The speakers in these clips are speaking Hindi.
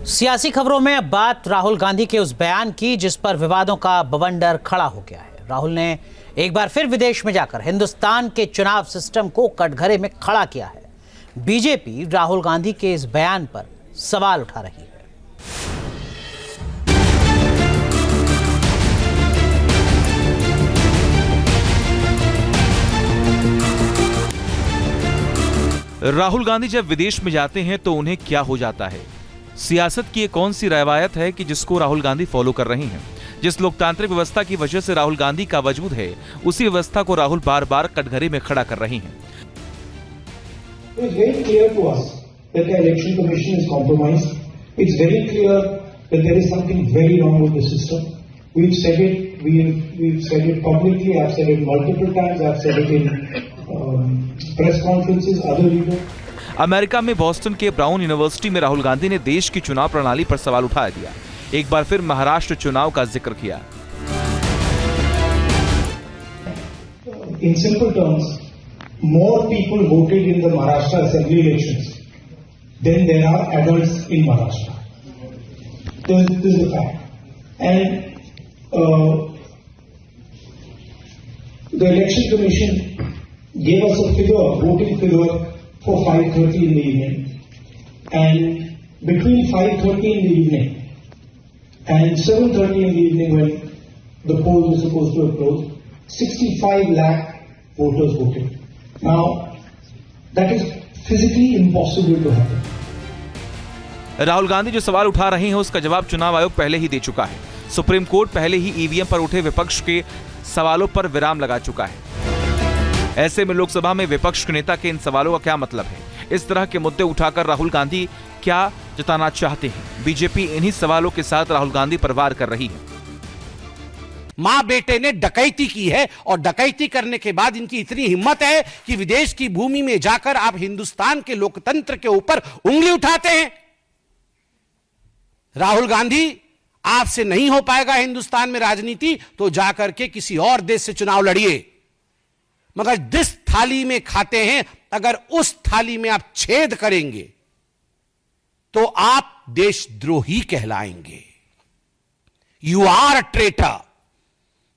सियासी खबरों में अब बात राहुल गांधी के उस बयान की जिस पर विवादों का बवंडर खड़ा हो गया है। राहुल ने एक बार फिर विदेश में जाकर हिंदुस्तान के चुनाव सिस्टम को कटघरे में खड़ा किया है। बीजेपी राहुल गांधी के इस बयान पर सवाल उठा रही है। राहुल गांधी जब विदेश में जाते हैं तो उन्हें क्या हो जाता है? सियासत की एक कौन सी रवायत है कि जिसको राहुल गांधी फॉलो कर रहे हैं? जिस लोकतांत्रिक व्यवस्था की वजह से राहुल गांधी का वजूद है, उसी व्यवस्था को राहुल बार बार कटघरे में खड़ा कर रही हैं। It's very clear to us that the election commission is compromised. It's very clear that there is something very wrong with the system. We've said it. We've said it publicly. I've said it multiple times. I've said it in press conferences. Other leaders. America में बॉस्टन के ब्राउन यूनिवर्सिटी में राहुल गांधी ने देश की चुनाव प्रणाली पर सवाल उठा दिया। एक बार फिर महाराष्ट्र चुनाव का जिक्र किया। In simple terms, more people voted in the Maharashtra assembly elections than there are adults in Maharashtra. This is a fact. And the election commission gave us a figure, voting figure for 5:30 in the evening. And between 5:30 in the evening and 7:30 in the evening, when the poll was supposed to have closed, 65 lakh voters voted. Now, that is physically impossible to happen. Rahul Gandhi जो सवाल उठा रहे हैं उसका जवाब चुनाव आयोग पहले ही दे चुका है। सुप्रीम कोर्ट पहले ही ईवीएम पर उठे विपक्ष के सवालों पर विराम लगा चुका है। ऐसे में लोकसभा में विपक्ष के नेता के इन सवालों का क्या मतलब है? इस तरह के मुद्दे उठाकर राहुल गांधी क्या जताना चाहते हैं? बीजेपी इन्हीं सवालों के साथ राहुल गांधी पर वार कर रही है। मां बेटे ने डकैती की है और डकैती करने के बाद इनकी इतनी हिम्मत है कि विदेश की भूमि में जाकर आप हिंदुस्तान के लोकतंत्र के ऊपर उंगली उठाते हैं। राहुल गांधी, आपसे नहीं हो पाएगा हिंदुस्तान में राजनीति, तो जाकर के किसी और देश से चुनाव लड़िए, मगर जिस थाली में खाते हैं अगर उस थाली में आप छेद करेंगे तो आप देशद्रोही कहलाएंगे। You are traitor.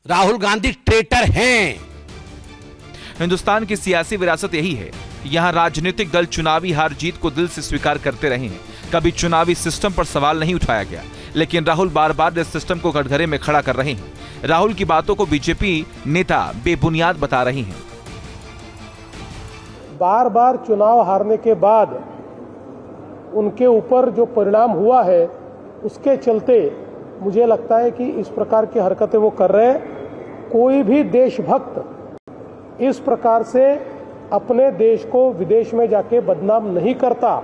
Rahul Gandhi traitor हैं। हिंदुस्तान की सियासी विरासत यही है। यहां राजनीतिक दल चुनावी हार जीत को दिल से स्वीकार करते रहे हैं। कभी चुनावी सिस्टम पर सवाल नहीं उठाया गया, लेकिन राहुल बार बार इस सिस्टम को कटघरे में खड़ा कर रहे हैं। राहुल की बातों को बीजेपी नेता बेबुनियाद बता रही हैं। बार बार चुनाव हारने के बाद उनके ऊपर जो परिणाम हुआ है उसके चलते मुझे लगता है कि इस प्रकार की हरकतें वो कर रहे हैं। कोई भी देशभक्त इस प्रकार से अपने देश को विदेश में जाके बदनाम नहीं करता।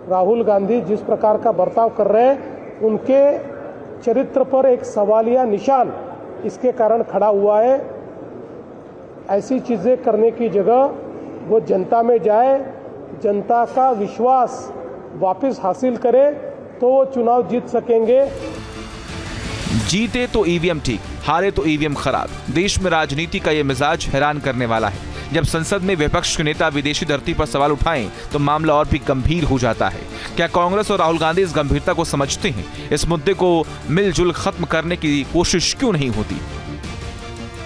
राहुल गांधी जिस प्रकार का बर्ताव कर रहे हैं उनके चरित्र पर एक सवालिया निशान इसके कारण खड़ा हुआ है। ऐसी चीजें करने की जगह वो जनता में जाए, जनता का विश्वास वापस हासिल करे तो वो चुनाव जीत सकेंगे। जीते तो ईवीएम ठीक, हारे तो ईवीएम खराब। देश में राजनीति का ये मिजाज हैरान करने वाला है। जब संसद में विपक्ष के नेता विदेशी धरती पर सवाल उठाएं तो मामला और भी गंभीर हो जाता है। क्या कांग्रेस और राहुल गांधी इस गंभीरता को समझते हैं? इस मुद्दे को मिलजुल खत्म करने की कोशिश क्यों नहीं होती?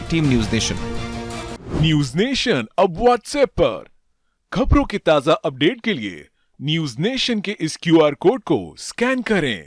Team news nation. News nation अब व्हाट्सएप पर। खबरों के ताजा अपडेट के लिए न्यूज नेशन के इस क्यूआर कोड को स्कैन करें।